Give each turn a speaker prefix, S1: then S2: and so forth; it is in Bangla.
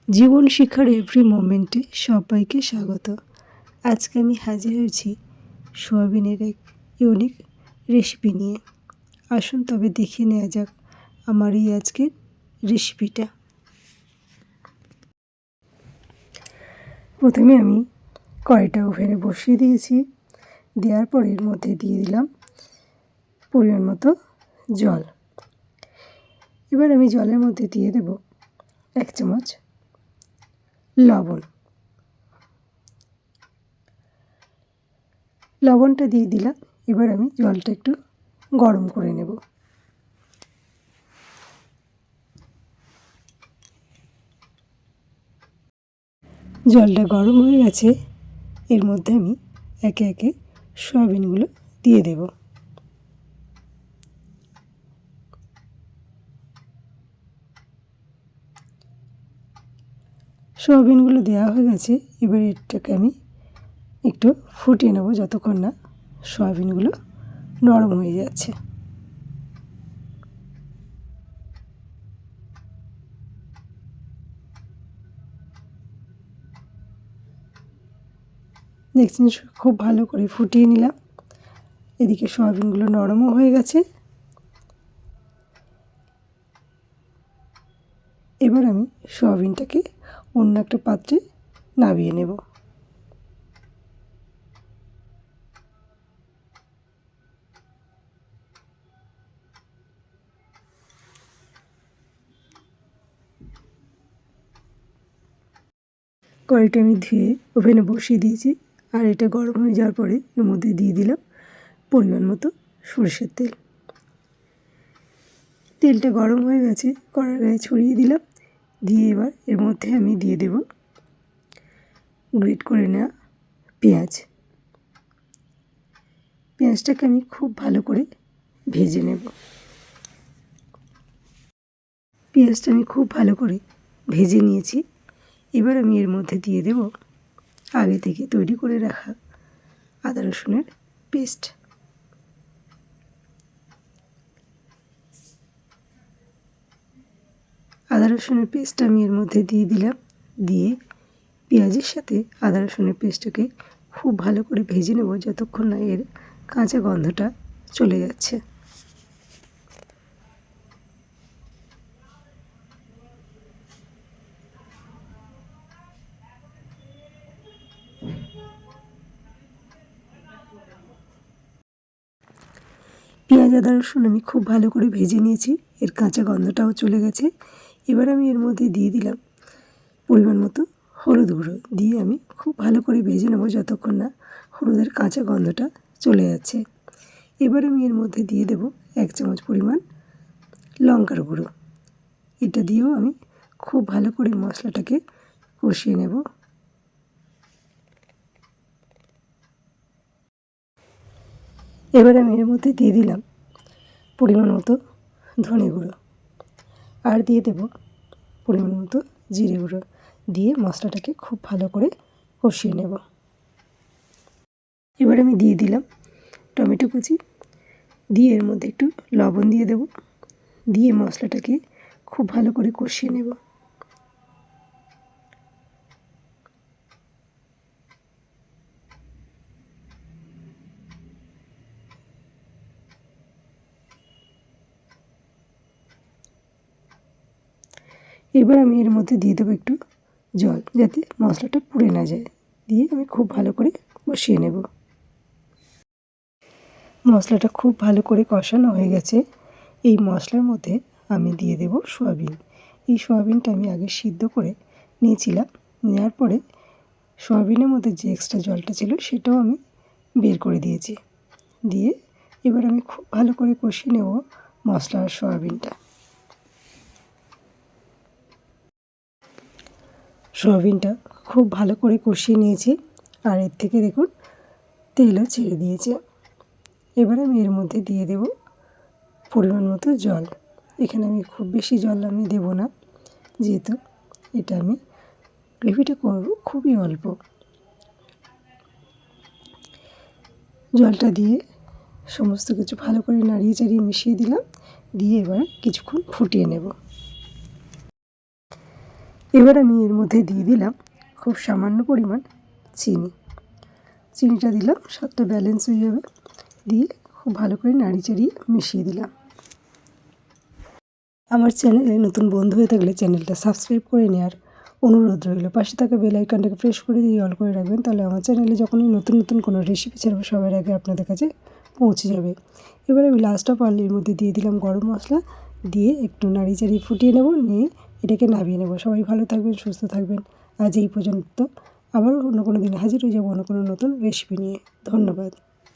S1: জীবন শিক্ষার এভরি মোমেন্টে সবাইকে স্বাগত। আজকে আমি হাজির হয়েছি সোয়াবিনের এক ইউনিক রেসিপি নিয়ে। আসুন তবে দেখে নেওয়া যাক আমার এই আজকের রেসিপিটা। প্রথমে আমি কড়াইটা ওভেনে বসিয়ে দিয়েছি। দেওয়ার পর এর মধ্যে দিয়ে দিলাম পরিমাণ মতো জল। এবার আমি জলের মধ্যে দিয়ে দেব 1 চামচ লবণটা দিয়ে দিলাম। এবার আমি জলটা একটু গরম করে নেব। জলটা গরম হয়ে গেছে। এর মধ্যে আমি একে একে সয়াবিনগুলো দিয়ে দেব। সয়াবিনগুলো দেওয়া হয়ে গেছে। এবার এটাকে আমি একটু ফুটিয়ে নেব যতক্ষণ না সয়াবিনগুলো নরম হয়ে যাচ্ছে। দেখছেন খুব ভালো করে ফুটিয়ে নিলাম। এদিকে সয়াবিনগুলো নরমও হয়ে গেছে। এবার আমি সয়াবিনটাকে অন্য একটা পাত্রে নামিয়ে নেব। কড়াইটা আমি ধুয়ে ওভেনে বসিয়ে দিয়েছি। আর এটা গরম হয়ে যাওয়ার পরে এর মধ্যে দিয়ে দিলাম পরিমাণ মতো সরষের তেল। তেলটা গরম হয়ে গেছে, কড়ার গায়ে ছড়িয়ে দিলাম। দিয়ে এবার এর মধ্যে আমি দিয়ে দেব গ্রেট করে নেওয়া পেঁয়াজ। পেঁয়াজটাকে আমি খুব ভালো করে ভেজে নেব। পেঁয়াজটা আমি খুব ভালো করে ভেজে নিয়েছি। এবার আমি এর মধ্যে দিয়ে দেব আগে থেকে তৈরি করে রাখা আদা রসুনের পেস্ট। আদা রসুনের পেস্টটা আমি এর মধ্যে দিয়ে দিলাম। দিয়ে পেঁয়াজের সাথে আদা রসুনের পেস্টটাকে খুব ভালো করে ভেজে নেব যতক্ষণ না এর কাঁচা গন্ধটা চলে যাচ্ছে। পেঁয়াজ আদা রসুন আমি খুব ভালো করে ভেজে নিয়েছি। এর কাঁচা গন্ধটাও চলে গেছে। এবার আমি এর মধ্যে দিয়ে দিলাম পরিমাণ মতো হলুদ গুঁড়ো। দিয়ে আমি খুব ভালো করে ভেজে নেব যতক্ষণ না হলুদের কাঁচা গন্ধটা চলে যাচ্ছে। এবার আমি এর মধ্যে দিয়ে দেব 1 চামচ পরিমাণ লঙ্কার গুঁড়ো। এটা দিয়েও আমি খুব ভালো করে মশলাটাকে কষিয়ে নেব। এবার আমি এর মধ্যে দিয়ে দিলাম পরিমাণ মতো ধনে গুঁড়ো। আর দিয়ে দেব পরিমাণ মতো জিরে গুঁড়ো। দিয়ে মশলাটাকে খুব ভালো করে কষিয়ে নেব। এবার আমি দিয়ে দিলাম টমেটো কুচি। দিয়ে এর মধ্যে একটু লবণ দিয়ে দেব। দিয়ে মশলাটাকে খুব ভালো করে কষিয়ে নেব। এবার আমি এর মধ্যে দিয়ে দেবো একটু জল, যাতে মশলাটা পুড়ে না যায়। দিয়ে আমি খুব ভালো করে কষিয়ে নেব। মশলাটা খুব ভালো করে কষানো হয়ে গেছে। এই মশলার মধ্যে আমি দিয়ে দেব সয়াবিন। এই সয়াবিনটা আমি আগে সিদ্ধ করে নিয়েছিলাম। নেওয়ার পরে সয়াবিনের মধ্যে যে এক্সট্রা জলটা ছিল সেটাও আমি বের করে দিয়েছি। দিয়ে এবার আমি খুব ভালো করে কষিয়ে নেব মশলা আর সয়াবিনটা। সয়াবিনটা খুব ভালো করে কষিয়ে নিয়েছি। আর এর থেকে দেখুন তেলও ছেড়ে দিয়েছে। এবার আমি এর মধ্যে দিয়ে দেব পরিমাণ মতো জল। এখানে আমি খুব বেশি জল আমি দেব না, যেহেতু এটা আমি গ্রেভিটা করব খুবই অল্প। জলটা দিয়ে সমস্ত কিছু ভালো করে নাড়িয়ে চাড়িয়ে মিশিয়ে দিলাম। দিয়ে এবার কিছুক্ষণ ফুটিয়ে নেব। এবার আমি এর মধ্যে দিয়ে দিলাম খুব সামান্য পরিমাণ চিনি। চিনিটা দিলাম, স্বাদটা ব্যালেন্স হয়ে যাবে। দিয়ে খুব ভালো করে নাড়ি চাড়িয়ে মিশিয়ে দিলাম। আমার চ্যানেলে নতুন বন্ধু হয়ে থাকলে চ্যানেলটা সাবস্ক্রাইব করে নেওয়ার অনুরোধ রইল। পাশে থাকা বেল আইকনটাকে প্রেস করে দিয়ে অল করে রাখবেন, তাহলে আমার চ্যানেলে যখনই নতুন নতুন কোনো রেসিপি ছাড়বো সবার আগে আপনাদের কাছে পৌঁছে যাবে। এবার আমি লাস্ট অফ অল এর মধ্যে দিয়ে দিলাম গরম মশলা, দিয়ে একটু নাড়ি চাড়িয়ে ফুটিয়ে নেব, নিয়ে এটাকে নামিয়ে নেব। সবাই ভালো থাকবেন, সুস্থ থাকবেন। আজ এই পর্যন্ত। আবার অন্য কোনো দিন হাজির হয়ে যাবো অন্য কোনো নতুন রেসিপি নিয়ে। ধন্যবাদ।